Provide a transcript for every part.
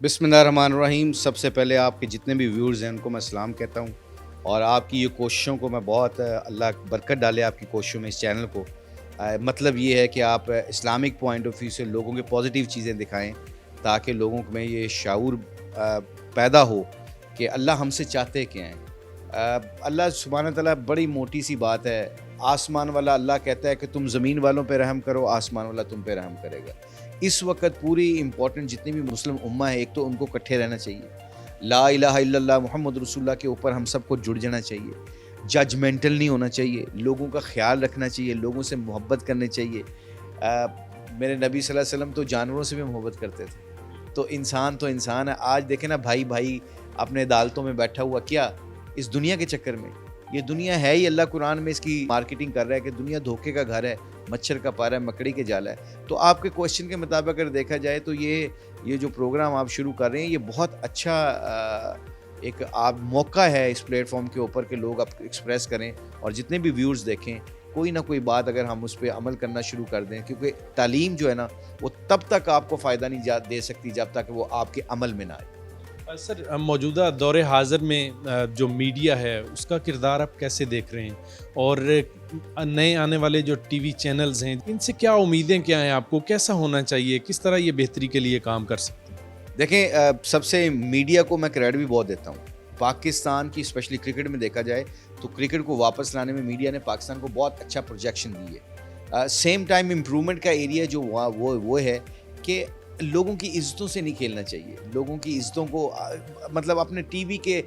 بسم اللہ الرحمن الرحیم. سب سے پہلے آپ کے جتنے بھی ویورز ہیں ان کو میں سلام کہتا ہوں، اور آپ کی یہ کوششوں کو میں بہت اللہ برکت ڈالے آپ کی کوششوں میں اس چینل کو. مطلب یہ ہے کہ آپ اسلامک پوائنٹ آف ویو سے لوگوں کے پازیٹیو چیزیں دکھائیں تاکہ لوگوں میں یہ شعور پیدا ہو کہ اللہ ہم سے چاہتے کیا ہیں. اللہ سبحانہ تعالیٰ بڑی موٹی سی بات ہے. آسمان والا اللہ کہتا ہے کہ تم زمین والوں پہ رحم کرو، آسمان والا تم پہ رحم کرے گا. اس وقت پوری امپورٹنٹ جتنی بھی مسلم امہ ہے، ایک تو ان کو اکٹھے رہنا چاہیے، لا الہ الا اللہ محمد رسول اللہ کے اوپر ہم سب کو جڑ جانا چاہیے، ججمنٹل نہیں ہونا چاہیے، لوگوں کا خیال رکھنا چاہیے، لوگوں سے محبت کرنی چاہیے. میرے نبی صلی اللہ علیہ وسلم تو جانوروں سے بھی محبت کرتے تھے. تو انسان ہے. آج دیکھیں نا، بھائی اپنے عدالتوں میں بیٹھا ہوا کیا اس دنیا کے چکر میں. یہ دنیا ہے ہی، اللہ قرآن میں اس کی مارکیٹنگ کر رہا ہے کہ دنیا دھوکے کا گھر ہے، مچھر کا پارا ہے، مکڑی کے جالا ہے. تو آپ کے کوشچن کے مطابق اگر دیکھا جائے تو یہ جو پروگرام آپ شروع کر رہے ہیں یہ بہت اچھا ایک آپ موقع ہے اس پلیٹ فارم کے اوپر کہ لوگ ایکسپریس کریں، اور جتنے بھی ویورز دیکھیں کوئی نہ کوئی بات اگر ہم اس پہ عمل کرنا شروع کر دیں، کیونکہ تعلیم جو ہے نا وہ تب تک آپ کو فائدہ نہیں دے سکتی جب تک وہ آپ کے عمل میں نہ آئے. سر، موجودہ دور حاضر میں جو میڈیا ہے اس کا کردار آپ کیسے دیکھ رہے ہیں، اور نئے آنے والے جو ٹی وی چینلز ہیں ان سے کیا امیدیں کیا ہیں آپ کو، کیسا ہونا چاہیے، کس طرح یہ بہتری کے لیے کام کر سکتے ہیں؟ دیکھیں، سب سے میڈیا کو میں کریڈٹ بھی بہت دیتا ہوں. پاکستان کی اسپیشلی کرکٹ میں دیکھا جائے تو کرکٹ کو واپس لانے میں میڈیا نے پاکستان کو بہت اچھا پروجیکشن دی ہے. سیم ٹائم امپرومنٹ کا ایریا جو وہ ہے کہ لوگوں کی عزتوں سے نہیں کھیلنا چاہیے. لوگوں کی عزتوں کو مطلب اپنے ٹی وی کے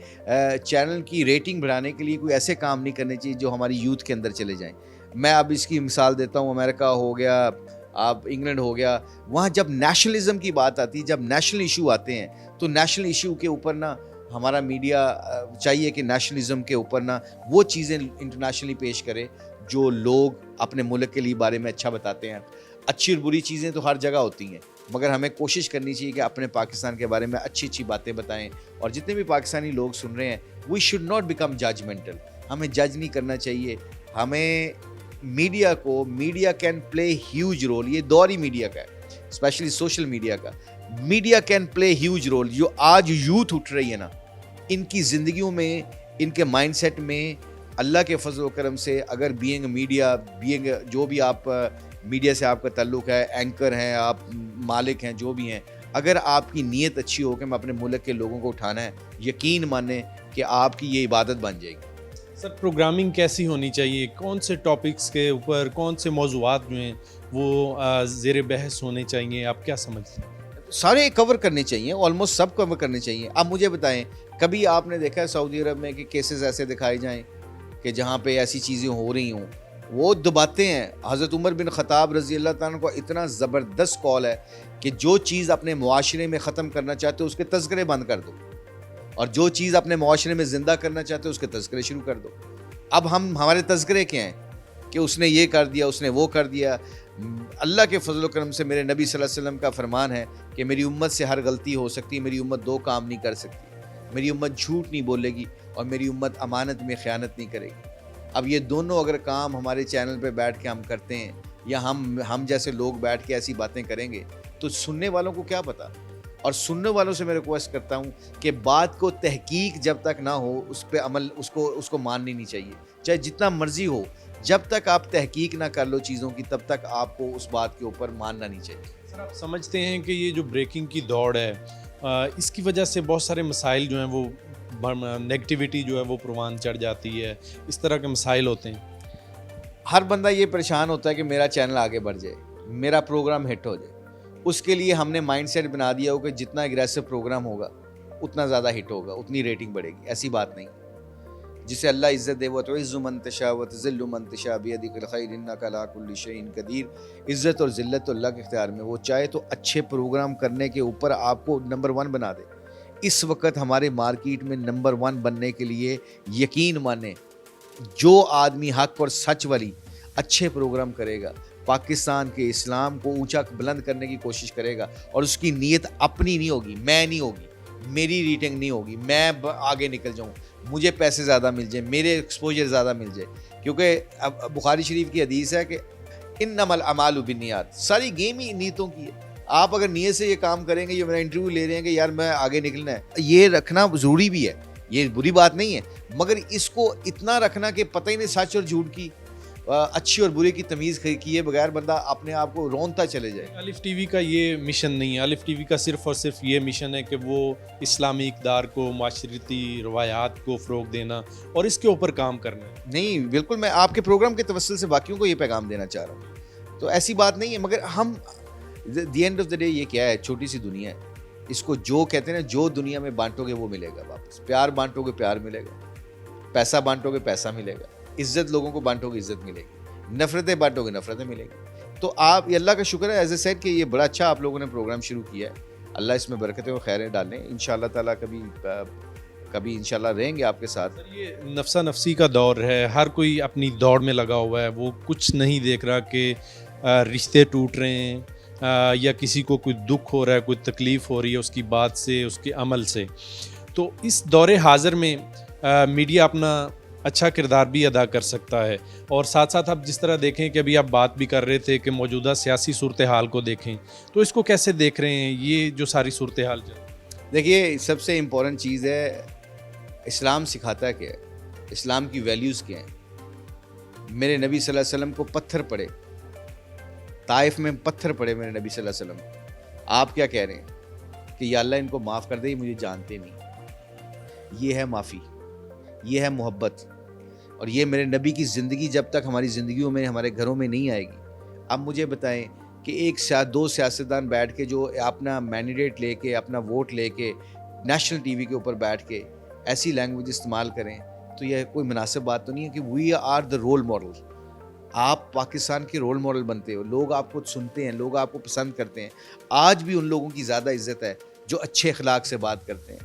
چینل کی ریٹنگ بڑھانے کے لیے کوئی ایسے کام نہیں کرنے چاہیے جو ہماری یوتھ کے اندر چلے جائیں. میں اب اس کی مثال دیتا ہوں. امریکہ ہو گیا، آپ انگلینڈ ہو گیا، وہاں جب نیشنلزم کی بات آتی ہے، جب نیشنل ایشو آتے ہیں تو نیشنل ایشو کے اوپر نا ہمارا میڈیا چاہیے کہ نیشنلزم کے اوپر نا وہ چیزیں انٹرنیشنلی پیش کرے جو لوگ اپنے ملک کے لیے بارے میں اچھا بتاتے ہیں. اچھی اور بری چیزیں تو ہر جگہ ہوتی ہیں، مگر ہمیں کوشش کرنی چاہیے کہ اپنے پاکستان کے بارے میں اچھی اچھی باتیں بتائیں. اور جتنے بھی پاکستانی لوگ سن رہے ہیں، we should not become judgemental. ہمیں جج نہیں کرنا چاہیے. ہمیں media can play huge role. یہ دور ہی میڈیا کا ہے، اسپیشلی سوشل میڈیا کا. Media can play huge role. جو آج یوتھ اٹھ رہی ہے نا، ان کی زندگیوں میں، ان کے مائنڈ سیٹ میں اللہ کے فضل و کرم سے اگر بینگ جو بھی آپ میڈیا سے آپ کا تعلق ہے، اینکر ہیں آپ، مالک ہیں، جو بھی ہیں، اگر آپ کی نیت اچھی ہو کہ میں اپنے ملک کے لوگوں کو اٹھانا ہے، یقین مانیں کہ آپ کی یہ عبادت بن جائے گی. سر، پروگرامنگ کیسی ہونی چاہیے، کون سے ٹاپکس کے اوپر، کون سے موضوعات جو ہیں وہ زیر بحث ہونے چاہیے، آپ کیا سمجھتے ہیں؟ سارے کور کرنے چاہیے، آلموسٹ سب کور کرنے چاہیے. اب مجھے بتائیں، کبھی آپ نے دیکھا ہے سعودی عرب میں کہ کیسز ایسے دکھائے جائیں کہ جہاں پہ ایسی چیزیں ہو رہی ہوں؟ وہ دباتے ہیں. حضرت عمر بن خطاب رضی اللہ تعالیٰ کو اتنا زبردست کال ہے کہ جو چیز اپنے معاشرے میں ختم کرنا چاہتے ہو اس کے تذکرے بند کر دو، اور جو چیز اپنے معاشرے میں زندہ کرنا چاہتے ہو اس کے تذکرے شروع کر دو. اب ہمارے تذکرے کیا ہیں کہ اس نے یہ کر دیا، اس نے وہ کر دیا. اللہ کے فضل و کرم سے میرے نبی صلی اللہ علیہ وسلم کا فرمان ہے کہ میری امت سے ہر غلطی ہو سکتی ہے، میری امت دو کام نہیں کر سکتی. میری امت جھوٹ نہیں بولے گی، اور میری امت امانت میں خیانت نہیں کرے گی. اب یہ دونوں اگر کام ہمارے چینل پہ بیٹھ کے ہم کرتے ہیں، یا ہم جیسے لوگ بیٹھ کے ایسی باتیں کریں گے، تو سننے والوں کو کیا پتا. اور سننے والوں سے میں ریکویسٹ کرتا ہوں کہ بات کو تحقیق جب تک نہ ہو اس پہ عمل اس کو ماننی نہیں چاہیے، چاہے جتنا مرضی ہو. جب تک آپ تحقیق نہ کر لو چیزوں کی، تب تک آپ کو اس بات کے اوپر ماننا نہیں چاہیے. سر، آپ سمجھتے ہیں کہ یہ جو بریکنگ کی دوڑ ہے اس کی وجہ سے بہت سارے مسائل جو ہیں وہ نیگیٹیوٹی جو ہے وہ پروان چڑھ جاتی ہے، اس طرح کے مسائل ہوتے ہیں؟ ہر بندہ یہ پریشان ہوتا ہے کہ میرا چینل آگے بڑھ جائے، میرا پروگرام ہٹ ہو جائے. اس کے لیے ہم نے مائنڈ سیٹ بنا دیا ہو کہ جتنا اگریسو پروگرام ہوگا اتنا زیادہ ہٹ ہوگا، اتنی ریٹنگ بڑھے گی. ایسی بات نہیں. جسے اللہ عزت دے، وَتُعِزُّ مَن تَشَاءُ وَتُذِلُّ مَن تَشَاءُ بِيَدِكَ الْخَيْرُ إِنَّكَ عَلَىٰ كُلِّ شَيْءٍ قَدِيرٌ. عزت اور ذلت تو اللہ کے اختیار میں. وہ چاہے تو اچھے پروگرام کرنے کے اوپر آپ کو نمبر 1 بنا دے. اس وقت ہمارے مارکیٹ میں نمبر 1 بننے کے لیے یقین مانیں، جو آدمی حق اور سچ والی اچھے پروگرام کرے گا، پاکستان کے اسلام کو اونچا بلند کرنے کی کوشش کرے گا، اور اس کی نیت اپنی نہیں ہوگی، میں نہیں ہوگی، میری ریٹنگ نہیں ہوگی، میں آگے نکل جاؤں، مجھے پیسے زیادہ مل جائیں، میرے ایکسپوجر زیادہ مل جائے. کیونکہ بخاری شریف کی حدیث ہے کہ انما الاعمال بالنیات. ساری گیم ہی نیتوں کی ہے. آپ اگر نیت سے یہ کام کریں گے, یہ میرا انٹرویو لے رہے ہیں کہ یار میں آگے نکلنا ہے, یہ رکھنا ضروری بھی ہے, یہ بری بات نہیں ہے, مگر اس کو اتنا رکھنا کہ پتہ ہی نہیں سچ اور جھوٹ کی, اچھی اور برے کی تمیز کیے بغیر بندہ اپنے آپ کو رونتا چلے جائے. الف ٹی وی کا یہ مشن نہیں ہے. الف ٹی وی کا صرف اور صرف یہ مشن ہے کہ وہ اسلامی اقدار کو, معاشرتی روایات کو فروغ دینا اور اس کے اوپر کام کرنا ہے. نہیں بالکل, میں آپ کے پروگرام کے توسل سے باقیوں کو یہ پیغام دینا چاہ رہا ہوں, تو ایسی بات نہیں ہے. مگر ہم the end of the day یہ کیا ہے, چھوٹی سی دنیا ہے, اس کو جو کہتے ہیں نا, جو دنیا میں بانٹو گے وہ ملے گا واپس. پیار بانٹو گے پیار ملے گا, پیسہ بانٹو گے پیسہ ملے گا, عزت لوگوں کو بانٹو گے عزت ملے گی, نفرتیں بانٹو گے نفرتیں ملے گی. تو آپ, یہ اللہ کا شکر ہے ایز اے سیٹ کہ یہ بڑا اچھا آپ لوگوں نے پروگرام شروع کیا ہے. اللہ اس میں برکتیں اور خیریں ڈالیں ان شاء اللہ تعالیٰ. کبھی انشاءاللہ رہیں گے آپ کے ساتھ. یہ نفسا نفسی کا دور ہے, ہر کوئی اپنی دوڑ میں لگا ہوا ہے, وہ کچھ نہیں دیکھ رہا کہ رشتے ٹوٹ رہے ہیں یا کسی کو کوئی دکھ ہو رہا ہے, کوئی تکلیف ہو رہی ہے اس کی بات سے, اس کے عمل سے. تو اس دور حاضر میں میڈیا اپنا اچھا کردار بھی ادا کر سکتا ہے, اور ساتھ ساتھ آپ جس طرح دیکھیں کہ ابھی آپ بات بھی کر رہے تھے کہ موجودہ سیاسی صورتحال کو دیکھیں, تو اس کو کیسے دیکھ رہے ہیں یہ جو ساری صورتحال؟ دیکھیے سب سے امپورٹنٹ چیز ہے, اسلام سکھاتا ہے کیا ہے, اسلام کی ویلیوز کیا ہیں. میرے نبی صلی اللہ علیہ وسلم کو پتھر پڑے, طائف میں پتھر پڑے میرے نبی صلی اللہ علیہ وسلم. آپ کیا کہہ رہے ہیں کہ یا اللہ ان کو معاف کر دے, یہ مجھے جانتے نہیں. یہ ہے معافی, یہ ہے محبت, اور یہ میرے نبی کی زندگی جب تک ہماری زندگیوں میں, ہمارے گھروں میں نہیں آئے گی. اب مجھے بتائیں کہ دو سیاستدان بیٹھ کے جو اپنا مینڈیٹ لے کے, اپنا ووٹ لے کے نیشنل ٹی وی کے اوپر بیٹھ کے ایسی لینگویج استعمال کریں, تو یہ کوئی مناسب بات تو نہیں ہے کہ we are the role model. آپ پاکستان کے رول ماڈل بنتے ہو, لوگ آپ کو سنتے ہیں, لوگ آپ کو پسند کرتے ہیں. آج بھی ان لوگوں کی زیادہ عزت ہے جو اچھے اخلاق سے بات کرتے ہیں,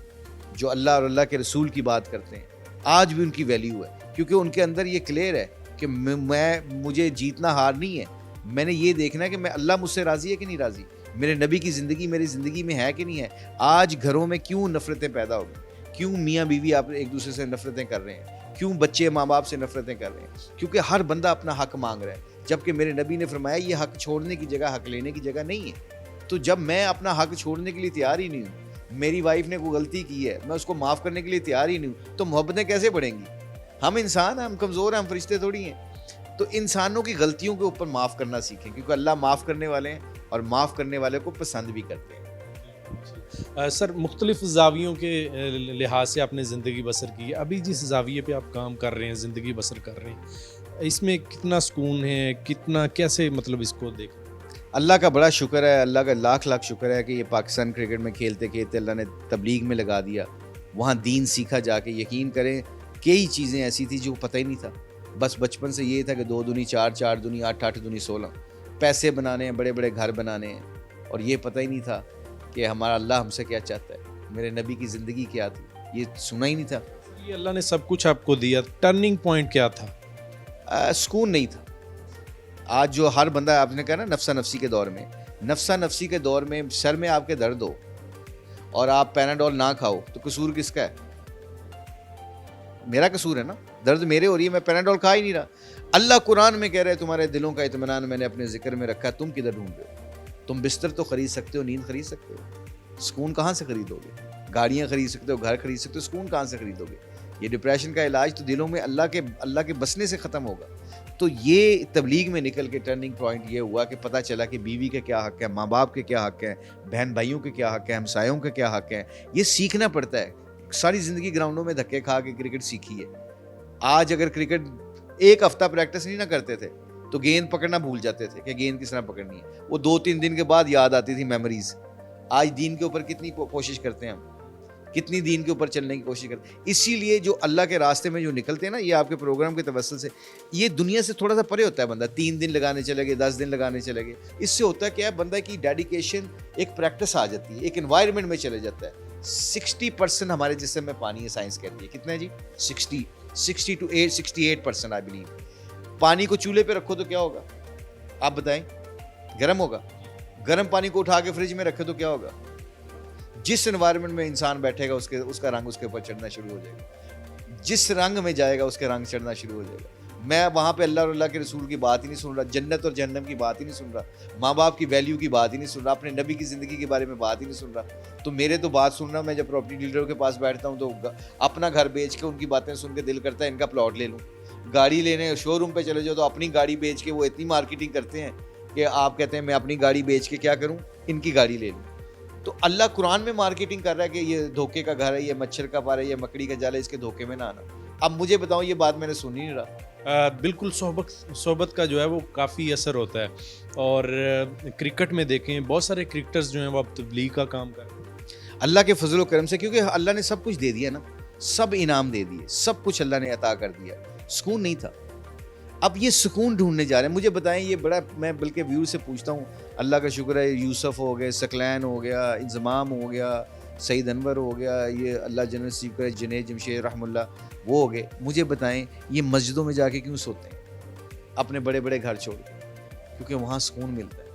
جو اللہ اور اللہ کے رسول کی بات کرتے ہیں. آج بھی ان کی ویلیو ہے, کیونکہ ان کے اندر یہ کلیئر ہے کہ مجھے جیتنا ہار نہیں ہے, میں نے یہ دیکھنا ہے کہ میں اللہ مجھ سے راضی ہے کہ نہیں راضی, میرے نبی کی زندگی میری زندگی میں ہے کہ نہیں ہے. آج گھروں میں کیوں نفرتیں پیدا ہو گئی, کیوں میاں بیوی آپ ایک دوسرے سے نفرتیں کر رہے ہیں, کیوں بچے ماں باپ سے نفرتیں کر رہے ہیں؟ کیونکہ ہر بندہ اپنا حق مانگ رہا ہے, جبکہ میرے نبی نے فرمایا یہ حق چھوڑنے کی جگہ حق لینے کی جگہ نہیں ہے. تو جب میں اپنا حق چھوڑنے کے لیے تیار ہی نہیں ہوں, میری وائف نے کوئی غلطی کی ہے, میں اس کو معاف کرنے کے لیے تیار ہی نہیں ہوں, تو محبتیں کیسے بڑھیں گی؟ ہم انسان ہیں, ہم کمزور ہیں, ہم فرشتے تھوڑی ہیں. تو انسانوں کی غلطیوں کے اوپر معاف کرنا سیکھیں, کیونکہ اللہ معاف کرنے والے ہیں اور معاف کرنے والے کو پسند بھی کرتے ہیں. سر, مختلف زاویوں کے لحاظ سے آپ نے زندگی بسر کی ہے. ابھی جس زاویے پہ آپ کام کر رہے ہیں, زندگی بسر کر رہے ہیں, اس میں کتنا سکون ہے, کتنا کیسے مطلب اس کو دیکھ؟ اللہ کا بڑا شکر ہے, اللہ کا لاکھ شکر ہے کہ یہ پاکستان کرکٹ میں کھیلتے کھیلتے اللہ نے تبلیغ میں لگا دیا, وہاں دین سیکھا جا کے. یقین کریں کئی چیزیں ایسی تھی جو پتہ ہی نہیں تھا, بس بچپن سے یہ تھا کہ 2 دنی 4 4 دنی 8 8 دنی 16, پیسے بنانے ہیں, بڑے بڑے گھر بنانے ہیں, اور یہ پتہ ہی نہیں تھا کہ ہمارا اللہ ہم سے کیا چاہتا ہے, میرے نبی کی زندگی کیا تھی, یہ سنا ہی نہیں تھا. یہ اللہ نے سب کچھ آپ کو دیا, ٹرننگ پوائنٹ کیا تھا؟ سکون نہیں تھا. آج جو ہر بندہ, آپ نے کہا نا نفسا نفسی کے دور میں, نفسا نفسی کے دور میں سر میں آپ کے درد ہو اور آپ پیناڈول نہ کھاؤ, تو قصور کس کا ہے؟ میرا قصور ہے نا, درد میرے ہو رہی ہے, میں پیناڈول کھا ہی نہیں رہا. اللہ قرآن میں کہہ رہے تمہارے دلوں کا اطمینان میں نے اپنے ذکر میں رکھا, تم کدھر ڈھونڈ رہے ہو؟ تم بستر تو خرید سکتے ہو, نیند خرید سکتے ہو, سکون کہاں سے خریدو گے؟ گاڑیاں خرید سکتے ہو, گھر خرید سکتے ہو, سکون کہاں سے خریدو گے؟ یہ ڈپریشن کا علاج تو دلوں میں اللہ کے بسنے سے ختم ہوگا. تو یہ تبلیغ میں نکل کے ٹرننگ پوائنٹ یہ ہوا کہ پتہ چلا کہ بیوی کے کیا حق ہے, ماں باپ کے کیا حق ہے, بہن بھائیوں کے کیا حق ہے, ہمسایوں کے کیا حق ہے. یہ سیکھنا پڑتا ہے. ساری زندگی گراؤنڈوں میں دھکے کھا کے کرکٹ سیکھی ہے. آج اگر کرکٹ ایک ہفتہ پریکٹس نہیں نہ کرتے تھے تو گیند پکڑنا بھول جاتے تھے کہ گیند کس طرح پکڑنی ہے. وہ 2-3 دن کے بعد یاد آتی تھی میموریز. آج دین کے اوپر کتنی کوشش کرتے ہیں ہم, کتنی دین کے اوپر چلنے کی کوشش کرتے ہیں. اسی لیے جو اللہ کے راستے میں جو نکلتے ہیں نا, یہ آپ کے پروگرام کے توسل سے, یہ دنیا سے تھوڑا سا پرے ہوتا ہے بندہ. 3 دن لگانے چلے گئے, 10 دن لگانے چلے گئے, اس سے ہوتا ہے کیا ہے, بندہ کی ڈیڈیکیشن ایک پریکٹس آ جاتی ہے, ایک انوائرمنٹ میں چلے جاتا ہے. 60% ہمارے جسم میں پانی ہے, سائنس کہتی ہے. کتنا ہے جی؟ 60 to 68% آئی بلیو. پانی کو چولہے پہ رکھو تو کیا ہوگا آپ بتائیں؟ گرم ہوگا. گرم پانی کو اٹھا کے فریج میں رکھے تو کیا ہوگا؟ جس انوائرمنٹ میں انسان بیٹھے گا اس کا رنگ اس کے اوپر چڑھنا شروع ہو جائے گا. جس رنگ میں جائے گا اس کے رنگ چڑھنا شروع ہو جائے گا. میں وہاں پہ اللہ اور اللہ کے رسول کی بات ہی نہیں سن رہا, جنت اور جہنم کی بات ہی نہیں سن رہا, ماں باپ کی ویلیو کی بات ہی نہیں سن رہا, اپنے نبی کی زندگی کے بارے میں بات ہی نہیں سن رہا. تو میرے تو بات سن رہا, میں جب پراپرٹی ڈیلروں کے پاس بیٹھتا ہوں تو اپنا گھر بیچ کے ان کی باتیں سن کے دل کرتا ہے ان کا پلاٹ لے لوں. گاڑی لینے شو روم پہ چلے جاؤ تو اپنی گاڑی بیچ کے وہ اتنی مارکیٹنگ کرتے ہیں کہ آپ کہتے ہیں میں اپنی گاڑی بیچ کے کیا کروں, ان کی گاڑی لے لوں. تو اللہ قرآن میں مارکیٹنگ کر رہا ہے کہ یہ دھوکے کا گھر ہے, یہ مچھر کا پار ہے, یہ مکڑی کا جال ہے, اس کے دھوکے میں نہ آنا. اب مجھے بتاؤں, یہ بات میں نے سن ہی نہیں رہا. بالکل صحبت کا جو ہے وہ کافی اثر ہوتا ہے. اور کرکٹ میں دیکھیں بہت سارے کرکٹرز جو ہیں وہ اب تبلیغ کا کام کر رہے ہیں اللہ کے فضل و کرم سے, کیونکہ اللہ نے سب کچھ دے دیا نا, سب انعام دے دیے, سب کچھ اللہ نے عطا کر دیا, سکون نہیں تھا. اب یہ سکون ڈھونڈنے جا رہے ہیں. مجھے بتائیں, یہ بڑا, میں بلکہ ویور سے پوچھتا ہوں, اللہ کا شکر ہے یوسف ہو گئے, ثقلین ہو گیا, انضمام ہو گیا, سعید انور ہو گیا, یہ اللہ جنرل سپیکر جنید جمشید رحم اللہ وہ ہو گئے. مجھے بتائیں یہ مسجدوں میں جا کے کیوں سوتے ہیں اپنے بڑے بڑے گھر چھوڑ کے؟ کیونکہ وہاں سکون ملتا ہے.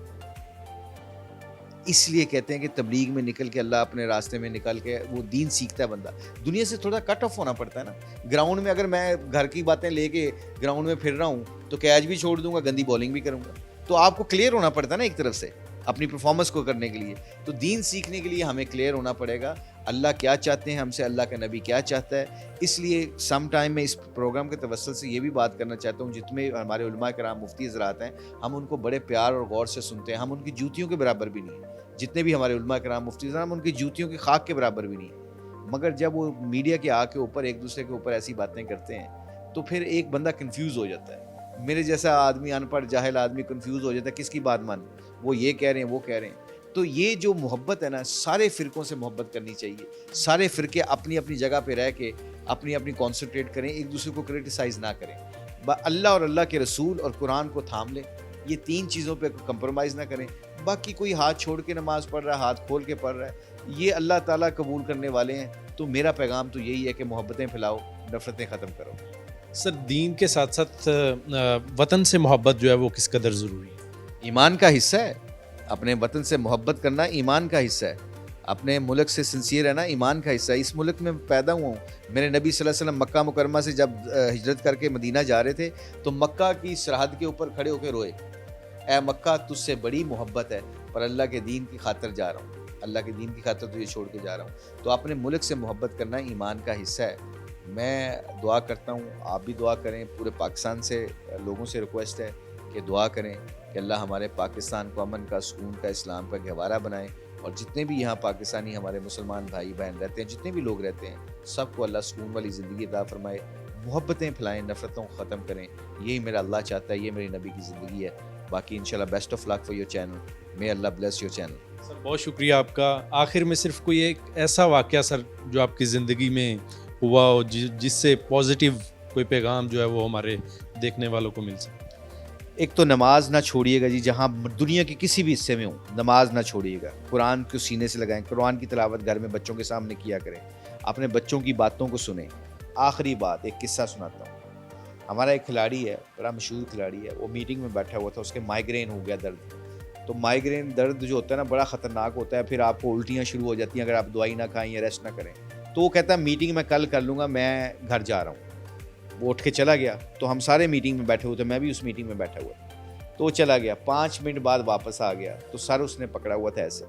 اس لیے کہتے ہیں کہ تبلیغ میں نکل کے, اللہ اپنے راستے میں نکل کے وہ دین سیکھتا ہے بندہ. دنیا سے تھوڑا کٹ آف ہونا پڑتا ہے نا. گراؤنڈ میں اگر میں گھر کی باتیں لے کے گراؤنڈ میں پھر رہا ہوں تو کیچ بھی چھوڑ دوں گا, گندی بالنگ بھی کروں گا. تو آپ کو کلیئر ہونا پڑتا ہے نا ایک طرف سے اپنی پرفارمنس کو کرنے کے لیے. تو دین سیکھنے کے لیے ہمیں کلیئر ہونا پڑے گا اللہ کیا چاہتے ہیں ہم سے, اللہ کا نبی کیا چاہتا ہے. اس لیے سم ٹائم میں اس پروگرام کے توسل سے یہ بھی بات کرنا چاہتا ہوں, جتنے ہمارے علماء کرام مفتی حضرات ہیں, ہم ان کو بڑے پیار اور غور سے سنتے ہیں. ہم ان کی جوتیوں کے برابر بھی نہیں ہیں. جتنے بھی ہمارے علماء کرام مفتی حضرات, ہم ان کی جوتیوں کی خاک کے برابر بھی نہیں ہیں. مگر جب وہ میڈیا کے آ کے اوپر ایک دوسرے کے اوپر ایسی باتیں کرتے ہیں تو پھر ایک بندہ کنفیوز ہو جاتا ہے. میرے جیسا آدمی, ان پڑھ جاہل آدمی کنفیوز ہو جاتا ہے, کس کی بات مان, وہ یہ کہہ رہے ہیں وہ کہہ رہے ہیں. تو یہ جو محبت ہے نا, سارے فرقوں سے محبت کرنی چاہیے. سارے فرقے اپنی اپنی جگہ پہ رہ کے اپنی اپنی کانسنٹریٹ کریں, ایک دوسرے کو کرٹیسائز نہ کریں. اللہ اور اللہ کے رسول اور قرآن کو تھام لیں, یہ تین چیزوں پہ کمپرومائز نہ کریں. باقی کوئی ہاتھ چھوڑ کے نماز پڑھ رہا ہے, ہاتھ کھول کے پڑھ رہا ہے, یہ اللہ تعالیٰ قبول کرنے والے ہیں. تو میرا پیغام تو یہی ہے کہ محبتیں پھیلاؤ, نفرتیں ختم کرو. سر دین کے ساتھ ساتھ وطن سے محبت جو ہے وہ کس قدر ضروری ہے؟ ایمان کا حصہ ہے. اپنے وطن سے محبت کرنا ایمان کا حصہ ہے. اپنے ملک سے سنسیئر رہنا ایمان کا حصہ ہے. اس ملک میں پیدا ہوا ہوں. میرے نبی صلی اللہ علیہ وسلم مکہ مکرمہ سے جب ہجرت کر کے مدینہ جا رہے تھے تو مکہ کی سرحد کے اوپر کھڑے ہو کے روئے, اے مکہ تجھ سے بڑی محبت ہے, پر اللہ کے دین کی خاطر جا رہا ہوں, اللہ کے دین کی خاطر تجھے چھوڑ کے جا رہا ہوں. تو اپنے ملک سے محبت کرنا ایمان کا حصہ ہے. میں دعا کرتا ہوں, آپ بھی دعا کریں. پورے پاکستان سے لوگوں سے ریکویسٹ ہے کہ دعا کریں کہ اللہ ہمارے پاکستان کو امن کا, سکون کا, اسلام کا گہوارہ بنائے. اور جتنے بھی یہاں پاکستانی ہمارے مسلمان بھائی بہن رہتے ہیں, جتنے بھی لوگ رہتے ہیں, سب کو اللہ سکون والی زندگی عطا فرمائے. محبتیں پھلائیں, نفرتوں کو ختم کریں. یہی میرا اللہ چاہتا ہے, یہ میری نبی کی زندگی ہے. باقی انشاءاللہ best of luck for your channel. May Allah bless your channel. Sir بہت شکریہ آپ کا. آخر میں صرف کوئی ایک ایسا واقعہ سر جو آپ کی زندگی میں ہوا ہو جس سے پازیٹیو کوئی پیغام جو ہے وہ ہمارے دیکھنے والوں کو مل سکے. ایک تو نماز نہ چھوڑیے گا جی, جہاں دنیا کے کسی بھی حصے میں ہوں نماز نہ چھوڑیے گا. قرآن کو سینے سے لگائیں, قرآن کی تلاوت گھر میں بچوں کے سامنے کیا کریں, اپنے بچوں کی باتوں کو سنیں. آخری بات, ایک قصہ سناتا ہوں. ہمارا ایک کھلاڑی ہے, بڑا مشہور کھلاڑی ہے, وہ میٹنگ میں بیٹھا ہوا تھا, اس کے مائیگرین ہو گیا, درد. تو مائیگرین درد جو ہوتا ہے نا بڑا خطرناک ہوتا ہے, پھر آپ کو الٹیاں شروع ہو جاتی ہیں اگر آپ دوائی نہ کھائیں یا ریسٹ نہ کریں. تو وہ کہتا ہے میٹنگ میں کل کر لوں گا, میں گھر جا رہا ہوں. وہ اٹھ کے چلا گیا. تو ہم سارے میٹنگ میں بیٹھے ہوئے تھے, میں بھی اس میٹنگ میں بیٹھا ہوا. تو وہ چلا گیا, 5 منٹ بعد واپس آ گیا. تو سر اس نے پکڑا ہوا تھا ایسے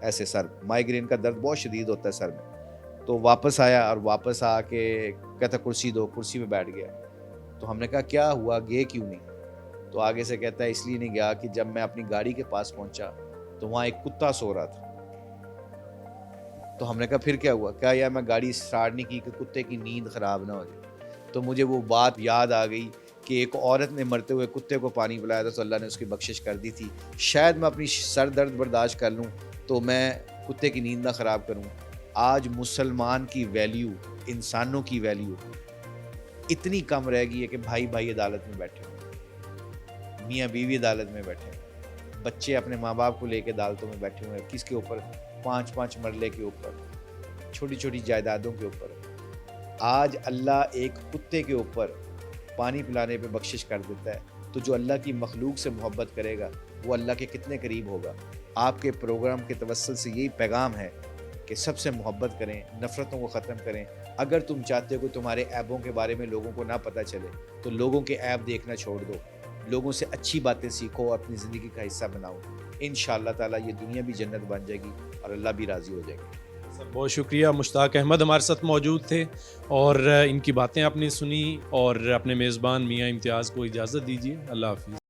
ایسے, سر مائیگرین کا درد بہت شدید ہوتا ہے سر میں. تو واپس آیا اور واپس آ کے کہتا کرسی دو, کرسی میں بیٹھ گیا. تو ہم نے کہا کیا ہوا, گئے کیوں نہیں؟ تو آگے سے کہتا ہے اس لیے نہیں گیا کہ جب میں اپنی گاڑی کے پاس پہنچا تو وہاں ایک کتا سو رہا تھا. تو ہم نے کہا پھر کیا ہوا؟ کیا یار میں گاڑی اسٹارٹ نہیں کی کہ کتے کی نیند خراب نہ ہو جائے. تو مجھے وہ بات یاد آ گئی کہ ایک عورت نے مرتے ہوئے کتے کو پانی پلایا تھا تو اللہ نے اس کی بخشش کر دی تھی. شاید میں اپنی سر درد برداشت کر لوں تو میں کتے کی نیند نہ خراب کروں. آج مسلمان کی ویلیو, انسانوں کی ویلیو اتنی کم رہ گئی ہے کہ بھائی بھائی عدالت میں بیٹھے ہوئے, میاں بیوی عدالت میں بیٹھے ہیں, بچے اپنے ماں باپ کو لے کے عدالتوں میں بیٹھے ہوئے ہیں. کس کے اوپر؟ 5 مرلے کے اوپر, چھوٹی چھوٹی جائیدادوں کے اوپر. آج اللہ ایک کتے کے اوپر پانی پلانے پہ بخشش کر دیتا ہے. تو جو اللہ کی مخلوق سے محبت کرے گا وہ اللہ کے کتنے قریب ہوگا. آپ کے پروگرام کے توسل سے یہی پیغام ہے کہ سب سے محبت کریں, نفرتوں کو ختم کریں. اگر تم چاہتے ہو کہ تمہارے عیبوں کے بارے میں لوگوں کو نہ پتہ چلے تو لوگوں کے عیب دیکھنا چھوڑ دو, لوگوں سے اچھی باتیں سیکھو, اپنی زندگی کا حصہ بناؤ. انشاءاللہ تعالیٰ یہ دنیا بھی جنت بن جائے گی اور اللہ بھی راضی ہو جائے گا. سر بہت شکریہ. مشتاق احمد ہمارے ساتھ موجود تھے اور ان کی باتیں آپ نے سنی, اور اپنے میزبان میاں امتیاز کو اجازت دیجیے. اللہ حافظ.